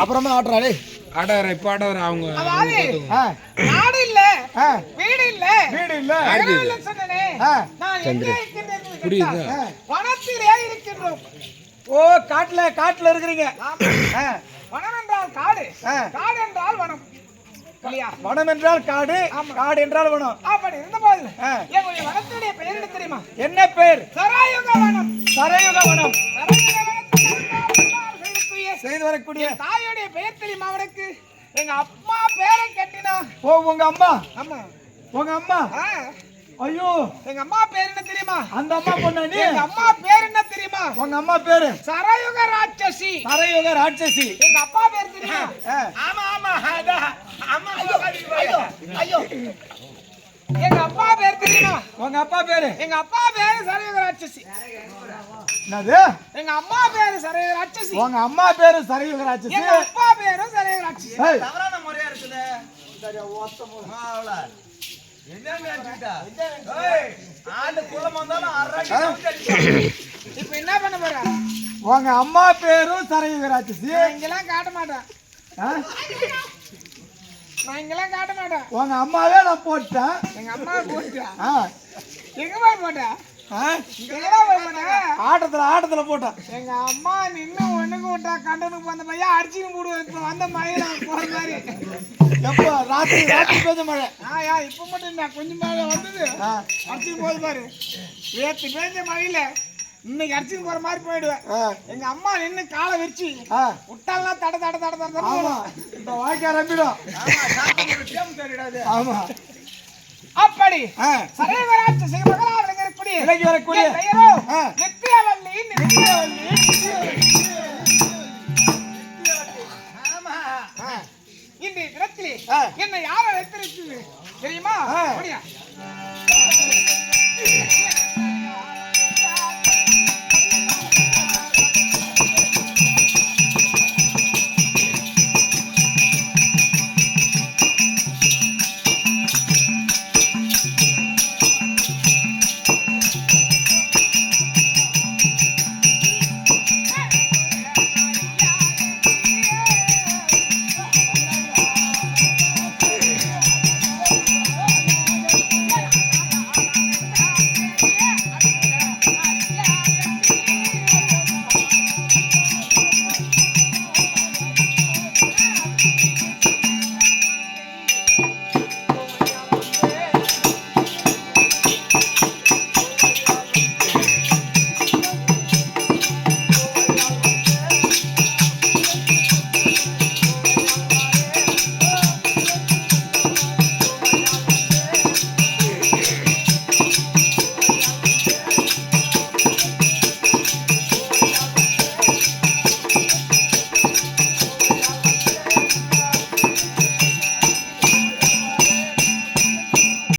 அப்புறமா ஆடுறாடே ஆடவர இப்ப ஆடவர அவங்க நாடு இல்ல வீடு இல்ல சொன்னனே நான் எங்க இருக்கிறேன் வனத்திலே இருக்கின்றோம். ஓ காட்டுல இருக்கிறீங்க. வனம் என்றால் காடு, காடு என்றால் வனம் இல்லையா? வனம் என்றால் காடு, காடு என்றால் வனம். அப்படி இருந்தபோது எங்களுடைய வனத்துடைய பெயர் என்ன தெரியுமா? என்ன பேர்? சரயுக வனம். சரயுக வனம் செய்து வரக்கூடிய தாயோடைய பெயர் தெரியுமா அவனுக்கு? எங்க அம்மா பேரை கட்டினா. ஓ உங்க அம்மா? ஆமா உங்க அம்மா. ஐயோ எங்க அம்மா பேர் என்ன தெரியுமா? அந்த அம்மா பொண்ணு நீ? எங்க அம்மா பேர் என்ன தெரியுமா? உங்க அம்மா பேரு சரயுக ராட்சசி. சரயுக ராட்சசி. எங்க அப்பா பேர் தெரியுமா? ஆமா ஆமா அத அம்மா ஐயோ எங்க அப்பா பேர் தெரியுமா? உங்க அப்பா பேரு? எங்க அப்பா பேரு சரயுக ராட்சசி. என்னது? எங்க அம்மா பேரு சரயுக ராட்சசி. உங்க அம்மா பேரு சரயுக ராட்சசி. எங்க அப்பா பேரு சரயுக ராட்சசி. தவறான முறையா இருக்குது. சரி ஓத்தமா அவள என்னங்க அடிச்சிட்டா? ஏய் ஆளு குளம் வந்தாலும் அரடி இப்போ என்ன பண்ண போற? உங்க அம்மா பேரு சரயுக ராட்சசி. நான் இங்கலாம் காட்ட மாட்டேன். நான் இங்கலாம் காட்ட மாட்டேன். உங்க அம்மாவே நான் போட்டேன். எங்க அம்மா போட்டா? எங்க போய் போட்டா? ஆட்டத்துல போட்டேன். எங்க அம்மா நின்னு ஒண்ணுக்கு விட்டா கண்டனுக்கு வந்த பையன் அடிச்சுக்கு போடுவேன். இப்ப வந்த மழையில போற மாதிரி எப்போ ராத்திரி பெஞ்ச மழை. இப்ப மட்டும் நான் கொஞ்சம் மழை வந்தது அடிச்சுக்கு போது பாரு. நேற்று பேஞ்ச மழையில இன்னைக்கு அடிச்சுக்கு போற மாதிரி போயிடுவேன். எங்க அம்மா நின்னு காலை வச்சு விட்டாலாம் தட தட தட தட இந்த வாழ்க்கை ஆரம்பிடும். ஆமா அப்படி சரயுக ராட்சசி மகளாக விளங்கக்கூடிய வரக்கூடிய பெயரோ நித்தியவல்லி.